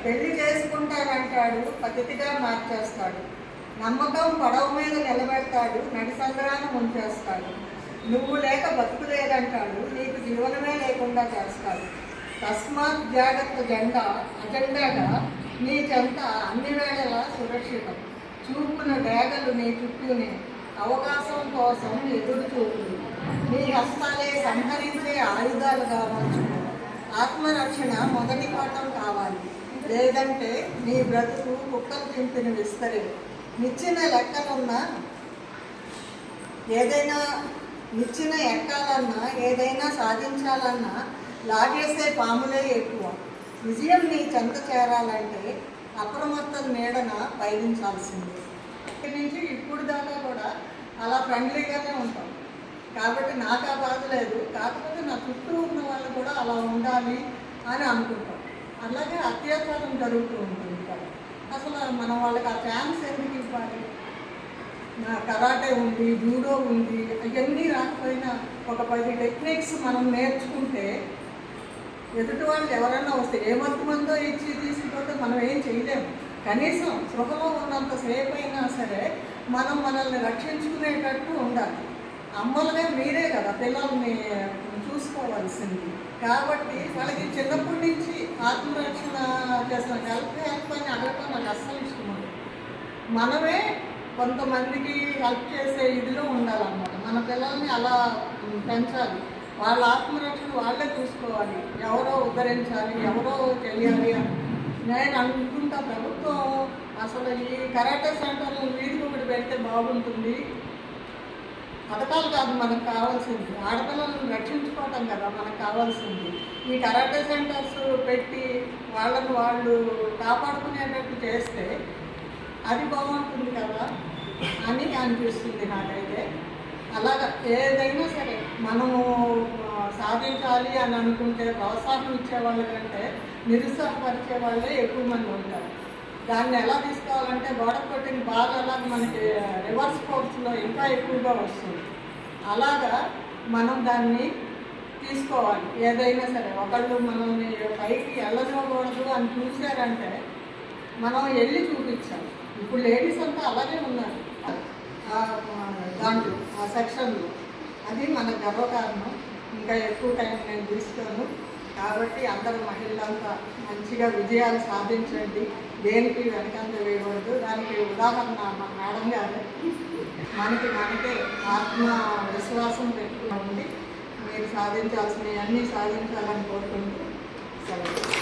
పెళ్లి చేసుకుంటానంటాడు, పద్ధతిగా మార్చేస్తాడు. నమ్మకం పడవ మీద నిలబెడతాడు, నడి సంగ్రాన్ని ముంచేస్తాడు. నువ్వు లేక బతుకు లేదంటాడు, నీకు జీవనమే లేకుండా చేస్తాడు. తస్మాత్ జాగ్రత్త అజెండాగా నీ చెంత అన్ని వేళలా సురక్షితం. చూపున డేగలు నీ చుట్టూనే, అవకాశం కోసం ఎదురు చూపులు. నీ హస్తాలే సంహరించే ఆయుధాలుగా మార్చుకో. ఆత్మరక్షణ మొదటి పాఠం కావాలి, లేదంటే నీ బ్రతుకు కుక్కలు తింపిన విస్తరే. నిచ్చిన లెక్కలున్నా నిచ్చిన ఎక్కాలన్నా ఏదైనా సాధించాలన్నా లాగేసే పాములే ఎక్కువ. విజయం నీ చెంత చేరాలంటే అప్రమత్తం నీడన పయనించాల్సిందే. ఇక్కడి నుంచి ఇప్పుడు దాకా కూడా అలా ఫ్రెండ్లీగానే ఉంటాం కాబట్టి నాకు ఆ బాధ లేదు. కాకపోతే నా చుట్టూ ఉన్న వాళ్ళు కూడా అలా ఉండాలి అని అనుకుంటాం. అలాగే అత్యాచారం జరుగుతూ ఉంటుంది కదా, అసలు మనం వాళ్ళకి ఆ ఛాన్స్ ఎందుకు ఇవ్వాలి? నా కరాటే ఉంది, జూడో ఉంది, అవన్నీ రాకపోయినా ఒక 10 టెక్నిక్స్ మనం నేర్చుకుంటే ఎదుటి వాళ్ళు ఎవరైనా వస్తే మందో ఇచ్చి తీసుకుపోతే మనం ఏం చేయలేము. కనీసం స్పృహలో ఉన్నంతసేపు అయినా సరే మనం మనల్ని రక్షించుకునేటట్టు ఉండాలి. అమ్మలుగా మీరే కదా పిల్లల్ని చూసుకోవాల్సింది. కాబట్టి వాళ్ళకి చిన్నప్పటి నుంచి ఆత్మరక్షణ చేసిన హెల్ప్ అని అడగటం నాకు అస్సలు ఇష్టం ఉండదు. మనమే కొంతమందికి హెల్ప్ చేసే ఇదిలో ఉండాలన్నమాట. మన పిల్లల్ని అలా పెంచాలి. వాళ్ళ ఆత్మరక్షణ వాళ్ళే చూసుకోవాలి. ఎవరో ఉద్ధరించాలి, ఎవరో తెలియాలి అని నేను అనుకుంటా. ప్రభుత్వం అసలు ఈ కరాటే సెంటర్లు వీధికి ఒకటి పెడితే బాగుంటుంది. పథకాలు కాదు మనకు కావాల్సింది, ఆడపిల్లలను రక్షించుకోవటం కదా మనకు కావాల్సింది. ఈ కరాటే సెంటర్స్ పెట్టి వాళ్ళని వాళ్ళు కాపాడుకునేటట్టు చేస్తే అది బాగుంటుంది కదా అని అనిపిస్తుంది నాకైతే. అలాగా ఏదైనా సరే మనము సాధించాలి అని అనుకుంటే ప్రోత్సాహం ఇచ్చే వాళ్ళ కంటే నిరుత్సాహపరిచే వాళ్ళే ఎక్కువ మంది ఉంటారు. దాన్ని ఎలా తీసుకోవాలంటే గోడ కొట్టిన బాల్ అలాగే మనకి రివర్స్ ఫోర్స్లో ఇంకా ఎక్కువగా వస్తుంది. అలాగా మనం దాన్ని తీసుకోవాలి. ఏదైనా సరే ఒకళ్ళు మనల్ని పైకి వెళ్ళనివ్వకూడదు అని చూశారంటే మనం వెళ్ళి చూపించాలి. ఇప్పుడు లేడీస్ అంతా అలాగే ఉన్నారు దాంట్లో ఆ సెక్షన్లో. అది మన గర్వకారణం. ఇంకా ఎక్కువ టైం నేను తీసుకోను కాబట్టి అందరూ మహిళలంతా మంచిగా విజయాలు సాధించండి. దేనికి వెనకంత వేయకూడదు. దానికి ఉదాహరణ మన మేడం గారు. మనకే ఆత్మ విశ్వాసం పెట్టుకోండి. మీరు సాధించాల్సినవి అన్నీ సాధించాలని కోరుకుంటూ సెలవు.